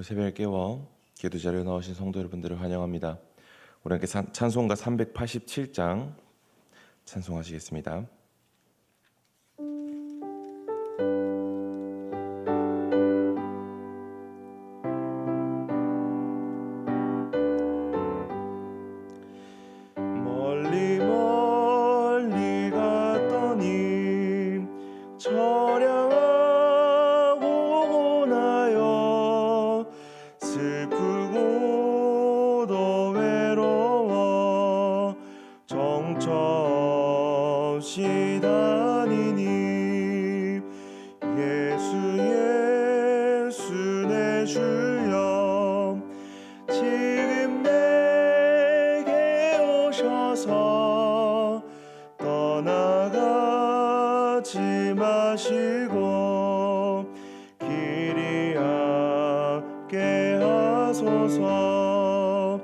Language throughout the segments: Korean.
새벽에 깨워 기도 자리에 나오신 성도 여러분들을 환영합니다. 우리 함께 찬송가 387장 찬송하시겠습니다. 멀리 멀리 갔더니 처량하고 고나여 슬프고도 외로워 정처없이 다니니 예수 내 주여 지금 내게 오셔서 떠나가지 마시고 길이 함께 하소서.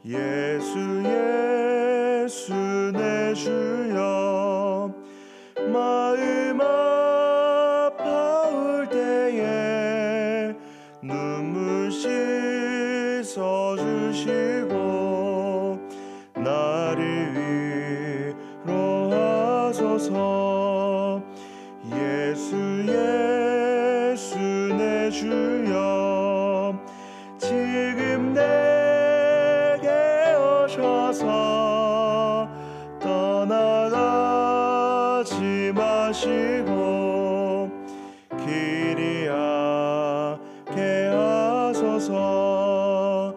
예수 내 주여 마음 아파올 때에 눈물 씻어주시고 나를 위로하소서. 예수 내 주여 지금 내게 오셔서 떠나가지 마시고 길이 함께 하소서.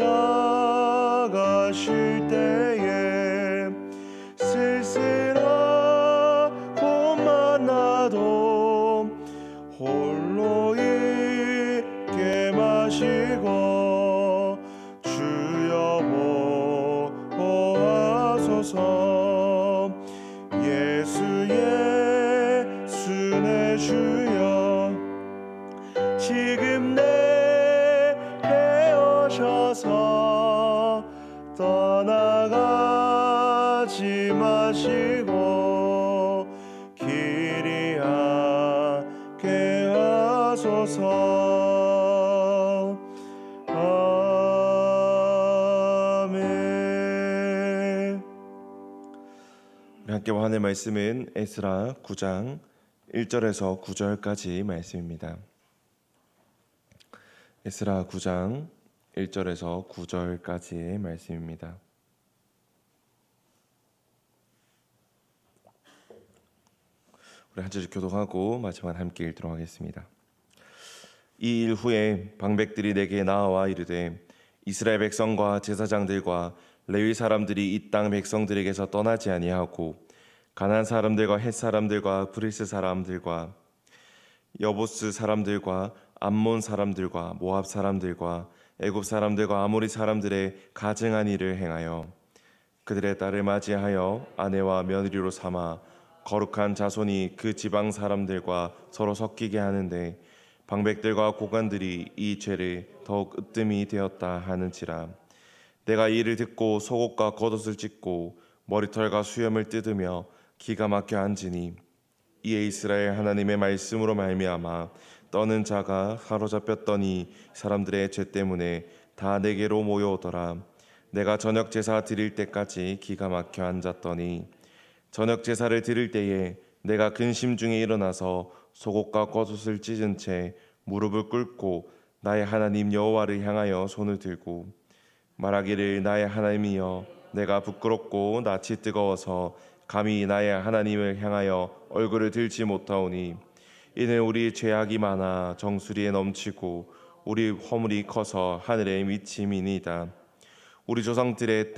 다니다가 쉴 때에 쓸쓸하고 만나도 홀로 있게 마시고 주여 보호하소서. 예수 내 주여 지금 내게 오셔서 떠나가지 마시고 길이 함께 하소서. 아멘. 우리 함께 하나님의 말씀은 에스라 9장 1절에서 9절까지 말씀입니다. 에스라 9장 1절에서 9절까지의 말씀입니다. 우리 한 절씩 교독하고 마지막 함께 읽도록 하겠습니다. 이 일 후에 방백들이 내게 나와 이르되 이스라엘 백성과 제사장들과 레위 사람들이 이 땅 백성들에게서 떠나지 아니하고 가나안 사람들과 헷 사람들과 브리스 사람들과 여보스 사람들과 암몬 사람들과 모압 사람들과 애굽 사람들과 아모리 사람들의 가증한 일을 행하여 그들의 딸을 맞이하여 아내와 며느리로 삼아 거룩한 자손이 그 지방 사람들과 서로 섞이게 하는데 방백들과 고관들이 이 죄를 더욱 으뜸이 되었다 하는지라. 내가 이를 듣고 속옷과 겉옷을 찢고 머리털과 수염을 뜯으며 기가 막혀 앉으니 이에 이스라엘 하나님의 말씀으로 말미암아 떠는 자가 사로잡혔더니 사람들의 죄 때문에 다 내게로 모여오더라. 내가 저녁 제사 드릴 때까지 기가 막혀 앉았더니 저녁 제사를 드릴 때에 내가 근심 중에 일어나서 속옷과 겉옷을 찢은 채 무릎을 꿇고 나의 하나님 여호와를 향하여 손을 들고 말하기를 나의 하나님이여 내가 부끄럽고 낯이 뜨거워서 감히 나의 하나님을 향하여 얼굴을 들지 못하오니 이는 우리 죄악이 많아 정수리에 넘치고 우리 허물이 커서 하늘에 미침이니이다. 우리 조상들의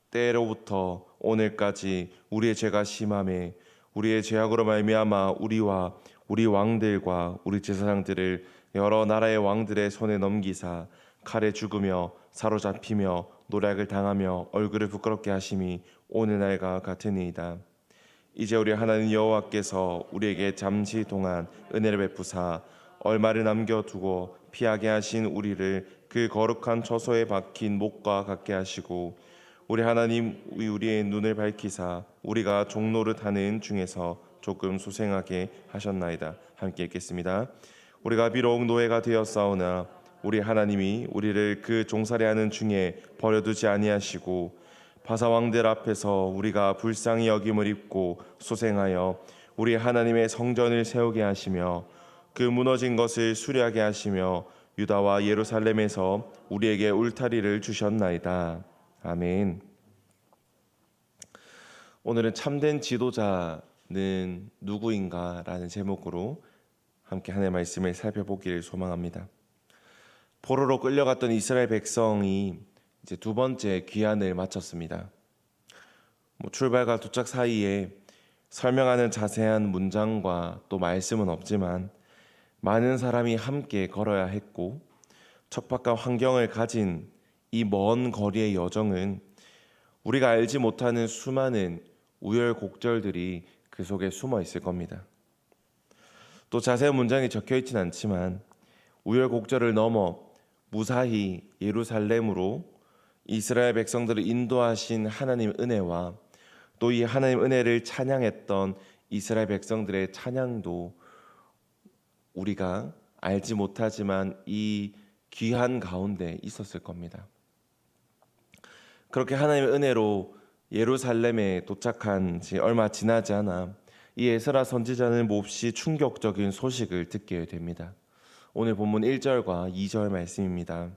때로부터 오늘까지 우리의 죄가 심하매 우리의 죄악으로 말미암아 우리와 우리 왕들과 우리 제사장들을 여러 나라의 왕들의 손에 넘기사 칼에 죽으며 사로잡히며 노략을 당하며 얼굴을 부끄럽게 하심이 오늘날과 같으니이다. 이제 우리 하나님 여호와께서 우리에게 잠시 동안 은혜를 베푸사 얼마를 남겨두고 피하게 하신 우리를 그 거룩한 처소에 박힌 목과 같게 하시고 우리 하나님 우리의 눈을 밝히사 우리가 종노릇하는 중에서 조금 소생하게 하셨나이다. 함께 읽겠습니다. 우리가 비록 노예가 되었사오나 우리 하나님이 우리를 그 종살이하는 중에 버려두지 아니하시고 바사왕들 앞에서 우리가 불쌍히 여김을 입고 소생하여 우리 하나님의 성전을 세우게 하시며 그 무너진 것을 수리하게 하시며 유다와 예루살렘에서 우리에게 울타리를 주셨나이다. 아멘. 오늘은 참된 지도자는 누구인가? 라는 제목으로 함께 하나님의 말씀을 살펴보기를 소망합니다. 포로로 끌려갔던 이스라엘 백성이 이제 두 번째 귀환을 마쳤습니다. 출발과 도착 사이에 설명하는 자세한 문장과 또 말씀은 없지만 많은 사람이 함께 걸어야 했고 척박한 환경을 가진 이 먼 거리의 여정은 우리가 알지 못하는 수많은 우여곡절들이 그 속에 숨어 있을 겁니다. 또 자세한 문장이 적혀 있지는 않지만 우여곡절을 넘어 무사히 예루살렘으로 이스라엘 백성들을 인도하신 하나님 은혜와 또 이 하나님 은혜를 찬양했던 이스라엘 백성들의 찬양도 우리가 알지 못하지만 이 귀한 가운데 있었을 겁니다. 그렇게 하나님의 은혜로 예루살렘에 도착한 지 얼마 지나지 않아 이 에스라 선지자는 몹시 충격적인 소식을 듣게 됩니다. 오늘 본문 1절과 2절 말씀입니다.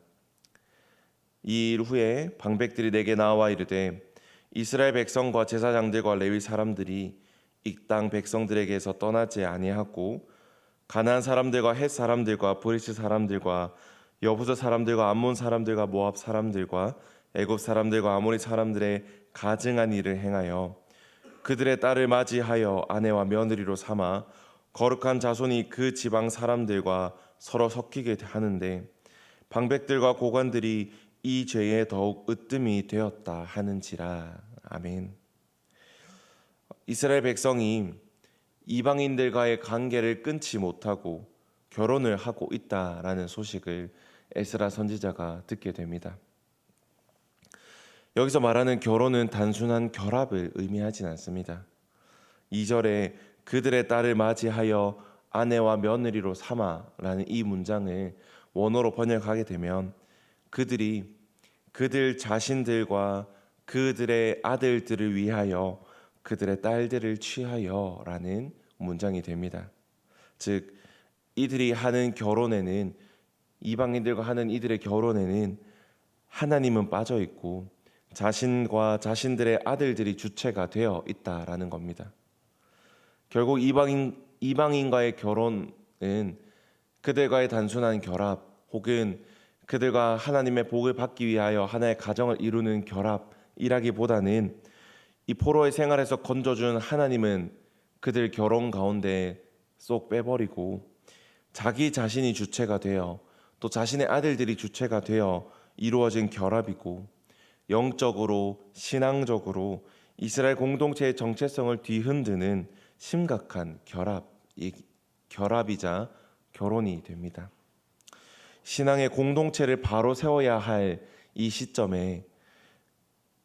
이 일 후에 방백들이 내게 나와 이르되 이스라엘 백성과 제사장들과 레위 사람들이 이 땅 백성들에게서 떠나지 아니하고 가나안 사람들과 헷 사람들과 브리스 사람들과 여부스 사람들과 암몬 사람들과 모압 사람들과 애굽 사람들과 아모리 사람들의 가증한 일을 행하여 그들의 딸을 맞이하여 아내와 며느리로 삼아 거룩한 자손이 그 지방 사람들과 서로 섞이게 하는데 방백들과 고관들이 이 죄에 더욱 으뜸이 되었다 하는지라. 아멘. 이스라엘 백성이 이방인들과의 관계를 끊지 못하고 결혼을 하고 있다라는 소식을 에스라 선지자가 듣게 됩니다. 여기서 말하는 결혼은 단순한 결합을 의미하진 않습니다. 2절에 그들의 딸을 맞이하여 아내와 며느리로 삼아라는 이 문장을 원어로 번역하게 되면 그들이 그들 자신들과 그들의 아들들을 위하여 그들의 딸들을 취하여라는 문장이 됩니다. 즉 이들이 하는 결혼에는 이방인들과 하는 이들의 결혼에는 하나님은 빠져 있고 자신과 자신들의 아들들이 주체가 되어 있다라는 겁니다. 결국 이방인과의 결혼은 그들과의 단순한 결합 혹은 그들과 하나님의 복을 받기 위하여 하나의 가정을 이루는 결합이라기보다는 이 포로의 생활에서 건져준 하나님은 그들 결혼 가운데 쏙 빼버리고 자기 자신이 주체가 되어 또 자신의 아들들이 주체가 되어 이루어진 결합이고 영적으로 신앙적으로 이스라엘 공동체의 정체성을 뒤흔드는 심각한 결합이자 결혼이 됩니다. 신앙의 공동체를 바로 세워야 할 이 시점에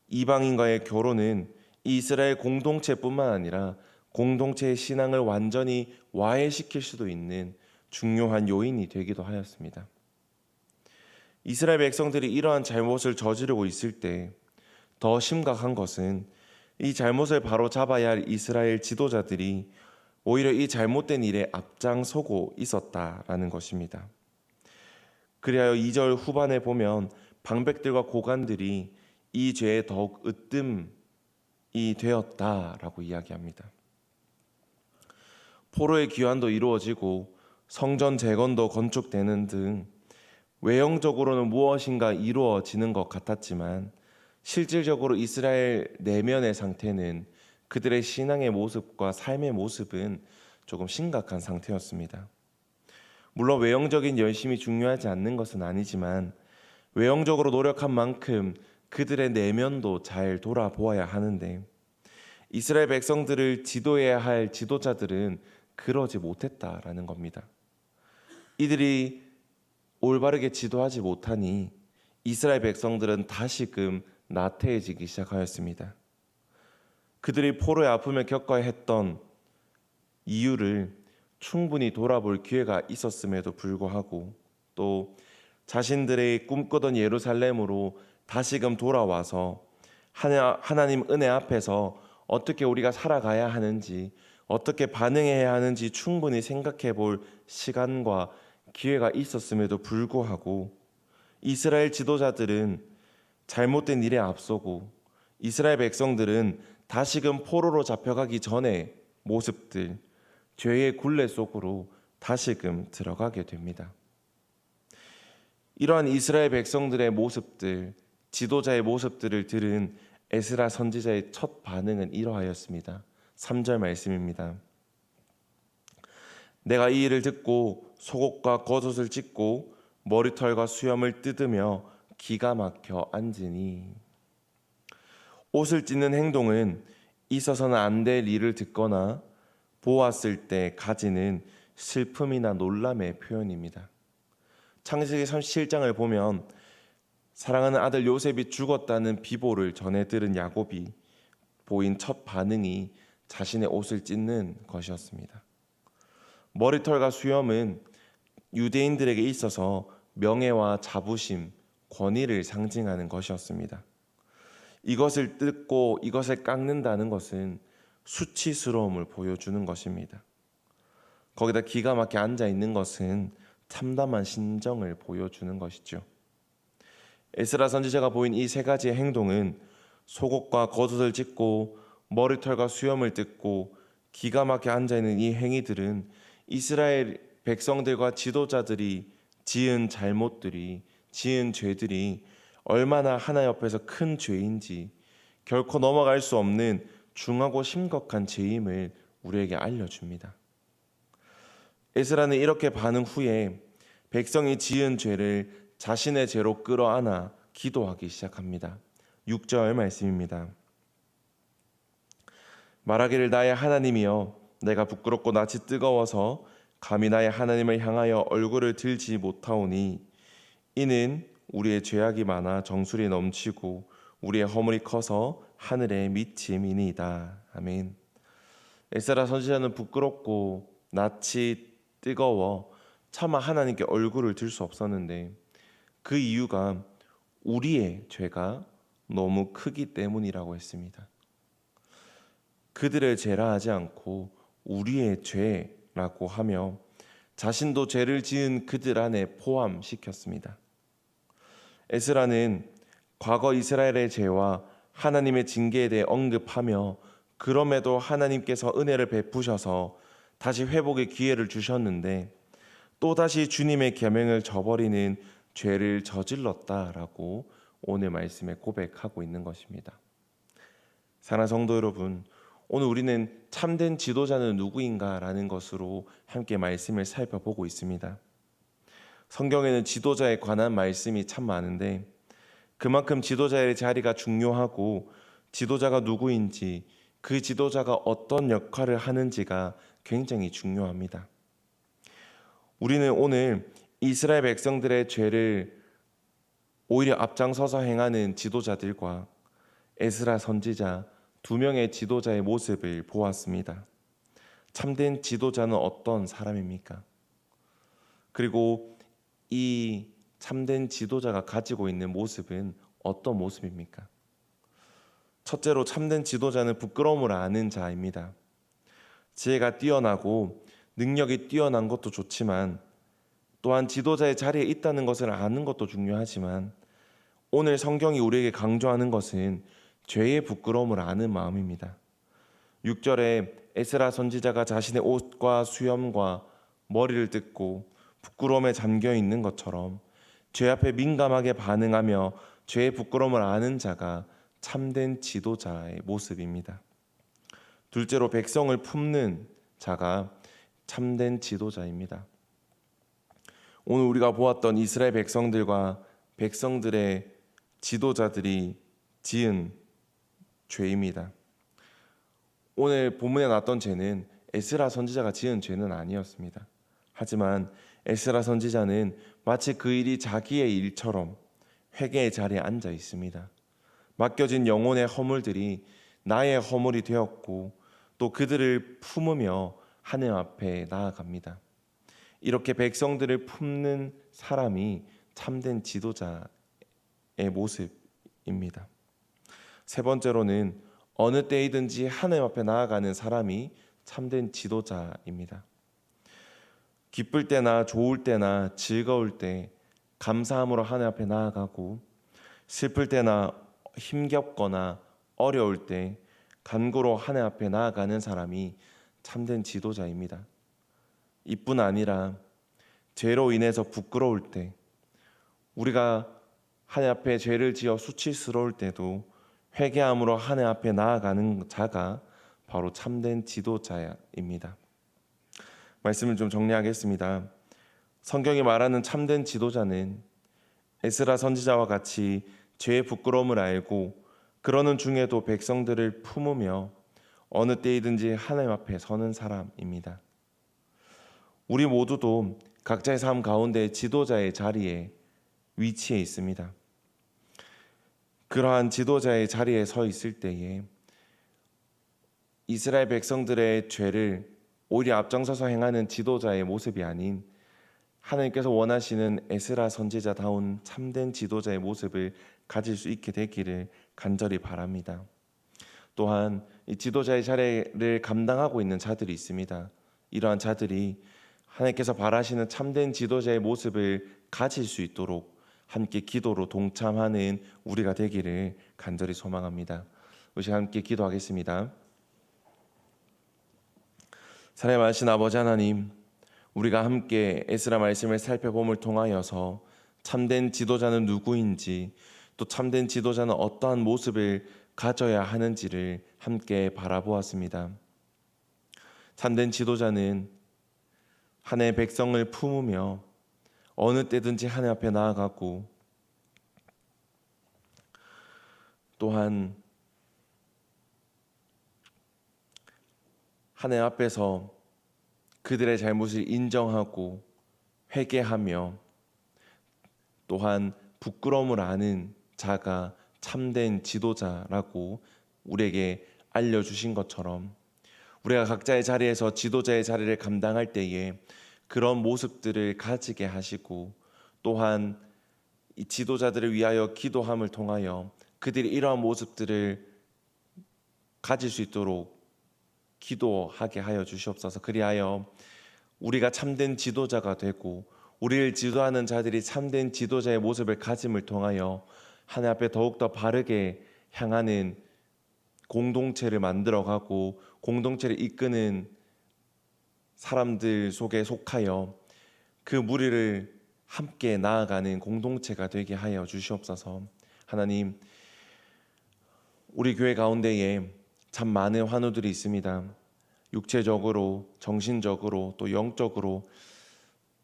이방인과의 결혼은 이스라엘 공동체뿐만 아니라 공동체의 신앙을 완전히 와해시킬 수도 있는 중요한 요인이 되기도 하였습니다. 이스라엘 백성들이 이러한 잘못을 저지르고 있을 때 더 심각한 것은 이 잘못을 바로 잡아야 할 이스라엘 지도자들이 오히려 이 잘못된 일에 앞장서고 있었다라는 것입니다. 그리하여 2절 후반에 보면 방백들과 고관들이 이 죄에 더욱 으뜸이 되었다라고 이야기합니다. 포로의 귀환도 이루어지고 성전 재건도 건축되는 등 외형적으로는 무엇인가 이루어지는 것 같았지만 실질적으로 이스라엘 내면의 상태는 그들의 신앙의 모습과 삶의 모습은 조금 심각한 상태였습니다. 물론 외형적인 열심이 중요하지 않는 것은 아니지만 외형적으로 노력한 만큼 그들의 내면도 잘 돌아보아야 하는데 이스라엘 백성들을 지도해야 할 지도자들은 그러지 못했다라는 겁니다. 이들이 올바르게 지도하지 못하니 이스라엘 백성들은 다시금 나태해지기 시작하였습니다. 그들이 포로의 아픔을 겪어야 했던 이유를 충분히 돌아볼 기회가 있었음에도 불구하고 또 자신들의 꿈꾸던 예루살렘으로 다시금 돌아와서 하나님 은혜 앞에서 어떻게 우리가 살아가야 하는지, 어떻게 반응해야 하는지 충분히 생각해 볼 시간과 기회가 있었음에도 불구하고 이스라엘 지도자들은 잘못된 일에 앞서고 이스라엘 백성들은 다시금 포로로 잡혀가기 전에 모습들, 죄의 굴레 속으로 다시금 들어가게 됩니다. 이러한 이스라엘 백성들의 모습들, 지도자의 모습들을 들은 에스라 선지자의 첫 반응은 이러하였습니다. 3절 말씀입니다. 내가 이 일을 듣고 속옷과 겉옷을 찢고 머리털과 수염을 뜯으며 기가 막혀 앉으니. 옷을 찢는 행동은 있어서는 안 될 일을 듣거나 보았을 때 가지는 슬픔이나 놀람의 표현입니다. 창세기 37장을 보면 사랑하는 아들 요셉이 죽었다는 비보를 전해 들은 야곱이 보인 첫 반응이 자신의 옷을 찢는 것이었습니다. 머리털과 수염은 유대인들에게 있어서 명예와 자부심, 권위를 상징하는 것이었습니다. 이것을 뜯고 이것을 깎는다는 것은 수치스러움을 보여주는 것입니다. 거기다 기가 막혀 앉아 있는 것은 참담한 심정을 보여주는 것이죠. 에스라 선지자가 보인 이 세 가지의 행동은 속옷과 겉옷을 찢고 머리털과 수염을 뜯고 기가 막혀 앉아 있는 이 행위들은 이스라엘 백성들과 지도자들이 지은 잘못들이, 지은 죄들이 얼마나 하나님 앞에서 큰 죄인지, 결코 넘어갈 수 없는 중하고 심각한 죄임을 우리에게 알려줍니다. 에스라는 이렇게 반응 후에 백성이 지은 죄를 자신의 죄로 끌어안아 기도하기 시작합니다. 6절 말씀입니다. 말하기를 나의 하나님이여, 내가 부끄럽고 낯이 뜨거워서 감히 나의 하나님을 향하여 얼굴을 들지 못하오니 이는 우리의 죄악이 많아 정술이 넘치고 우리의 허물이 커서 하늘에 미침이니이다. 아멘. 에스라 선지자는 부끄럽고 낯이 뜨거워 차마 하나님께 얼굴을 들 수 없었는데 그 이유가 우리의 죄가 너무 크기 때문이라고 했습니다. 그들의 죄라 하지 않고 우리의 죄라고 하며 자신도 죄를 지은 그들 안에 포함시켰습니다. 에스라는 과거 이스라엘의 죄와 하나님의 징계에 대해 언급하며 그럼에도 하나님께서 은혜를 베푸셔서 다시 회복의 기회를 주셨는데 또다시 주님의 계명을 저버리는 죄를 저질렀다라고 오늘 말씀에 고백하고 있는 것입니다. 사랑하는 성도 여러분, 오늘 우리는 참된 지도자는 누구인가라는 것으로 함께 말씀을 살펴보고 있습니다. 성경에는 지도자에 관한 말씀이 참 많은데 그만큼 지도자의 자리가 중요하고 지도자가 누구인지, 그 지도자가 어떤 역할을 하는지가 굉장히 중요합니다. 우리는 오늘 이스라엘 백성들의 죄를 오히려 앞장서서 행하는 지도자들과 에스라 선지자 두 명의 지도자의 모습을 보았습니다. 참된 지도자는 어떤 사람입니까? 그리고 이 참된 지도자가 가지고 있는 모습은 어떤 모습입니까? 첫째로 참된 지도자는 부끄러움을 아는 자입니다. 지혜가 뛰어나고 능력이 뛰어난 것도 좋지만 또한 지도자의 자리에 있다는 것을 아는 것도 중요하지만 오늘 성경이 우리에게 강조하는 것은 죄의 부끄러움을 아는 마음입니다. 6절에 에스라 선지자가 자신의 옷과 수염과 머리를 뜯고 부끄러움에 잠겨 있는 것처럼 죄 앞에 민감하게 반응하며 죄의 부끄러움을 아는 자가 참된 지도자의 모습입니다. 둘째로 백성을 품는 자가 참된 지도자입니다. 오늘 우리가 보았던 이스라엘 백성들과 백성들의 지도자들이 지은 죄입니다. 오늘 본문에 나왔던 죄는 에스라 선지자가 지은 죄는 아니었습니다. 하지만 에스라 선지자는 마치 그 일이 자기의 일처럼 회개의 자리에 앉아 있습니다. 맡겨진 영혼의 허물들이 나의 허물이 되었고 또 그들을 품으며 하나님 앞에 나아갑니다. 이렇게 백성들을 품는 사람이 참된 지도자의 모습입니다. 세 번째로는 어느 때이든지 하나님 앞에 나아가는 사람이 참된 지도자입니다. 기쁠 때나 좋을 때나 즐거울 때 감사함으로 하나님 앞에 나아가고, 슬플 때나 힘겹거나 어려울 때 간구로 하나님 앞에 나아가는 사람이 참된 지도자입니다. 이뿐 아니라 죄로 인해서 부끄러울 때, 우리가 하나님 앞에 죄를 지어 수치스러울 때도 회개함으로 하나님 앞에 나아가는 자가 바로 참된 지도자입니다. 말씀을 좀 정리하겠습니다. 성경이 말하는 참된 지도자는 에스라 선지자와 같이 죄의 부끄러움을 알고 그러는 중에도 백성들을 품으며 어느 때이든지 하나님 앞에 서는 사람입니다. 우리 모두도 각자의 삶 가운데 지도자의 자리에 위치해 있습니다. 그러한 지도자의 자리에 서 있을 때에 이스라엘 백성들의 죄를 오히려 앞장서서 행하는 지도자의 모습이 아닌 하나님께서 원하시는 에스라 선지자다운 참된 지도자의 모습을 가질 수 있게 되기를 간절히 바랍니다. 또한 이 지도자의 자리를 감당하고 있는 자들이 있습니다. 이러한 자들이 하나님께서 바라시는 참된 지도자의 모습을 가질 수 있도록 함께 기도로 동참하는 우리가 되기를 간절히 소망합니다. 우리 함께 기도하겠습니다. 사랑의 많으신 아버지 하나님, 우리가 함께 에스라 말씀을 살펴봄을 통하여서 참된 지도자는 누구인지, 또 참된 지도자는 어떠한 모습을 가져야 하는지를 함께 바라보았습니다. 참된 지도자는 하나님의 백성을 품으며 어느 때든지 하나님 앞에 나아가고, 또한 하나님 앞에서 그들의 잘못을 인정하고 회개하며 또한 부끄러움을 아는 자가 참된 지도자라고 우리에게 알려주신 것처럼, 우리가 각자의 자리에서 지도자의 자리를 감당할 때에 그런 모습들을 가지게 하시고, 또한 이 지도자들을 위하여 기도함을 통하여 그들이 이러한 모습들을 가질 수 있도록 기도하게 하여 주시옵소서. 그리하여 우리가 참된 지도자가 되고 우리를 지도하는 자들이 참된 지도자의 모습을 가짐을 통하여 하나님 앞에 더욱더 바르게 향하는 공동체를 만들어가고 공동체를 이끄는 사람들 속에 속하여 그 무리를 함께 나아가는 공동체가 되게 하여 주시옵소서. 하나님, 우리 교회 가운데에 참 많은 환우들이 있습니다. 육체적으로, 정신적으로, 또 영적으로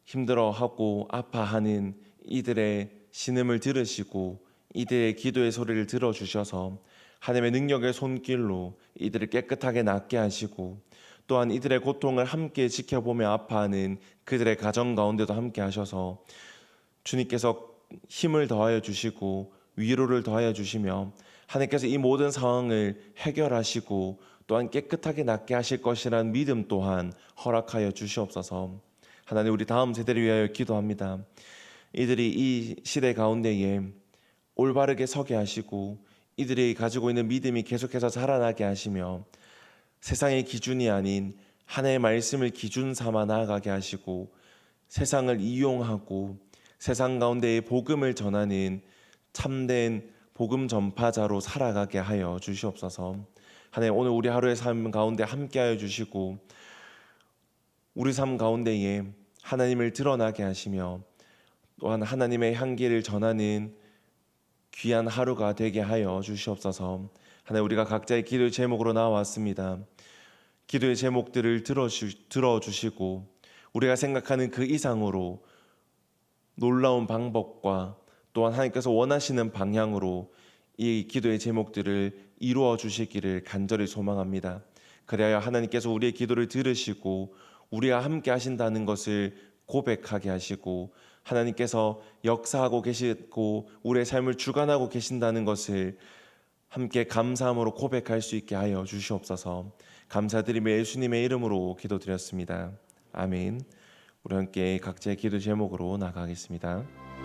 힘들어하고 아파하는 이들의 신음을 들으시고 이들의 기도의 소리를 들어주셔서 하나님의 능력의 손길로 이들을 깨끗하게 낫게 하시고, 또한 이들의 고통을 함께 지켜보며 아파하는 그들의 가정 가운데도 함께 하셔서 주님께서 힘을 더하여 주시고 위로를 더하여 주시며 하나님께서 이 모든 상황을 해결하시고 또한 깨끗하게 낫게 하실 것이라는 믿음 또한 허락하여 주시옵소서. 하나님, 우리 다음 세대를 위하여 기도합니다. 이들이 이 시대 가운데에 올바르게 서게 하시고 이들이 가지고 있는 믿음이 계속해서 자라나게 하시며 세상의 기준이 아닌 하나님의 말씀을 기준 삼아 나아가게 하시고 세상을 이용하고 세상 가운데에 복음을 전하는 참된 복음 전파자로 살아가게 하여 주시옵소서. 하나님, 오늘 우리 하루의 삶 가운데 함께하여 주시고 우리 삶 가운데에 하나님을 드러나게 하시며 또한 하나님의 향기를 전하는 귀한 하루가 되게 하여 주시옵소서. 하나님, 우리가 각자의 기도의 제목으로 나왔습니다. 기도의 제목들을 들어주시고 우리가 생각하는 그 이상으로 놀라운 방법과 또한 하나님께서 원하시는 방향으로 이 기도의 제목들을 이루어 주시기를 간절히 소망합니다. 그래야 하나님께서 우리의 기도를 들으시고 우리와 함께 하신다는 것을 고백하게 하시고 하나님께서 역사하고 계시고 우리의 삶을 주관하고 계신다는 것을 함께 감사함으로 고백할 수 있게 하여 주시옵소서. 감사드리며 예수님의 이름으로 기도드렸습니다. 아멘. 우리 함께 각자의 기도 제목으로 나가겠습니다.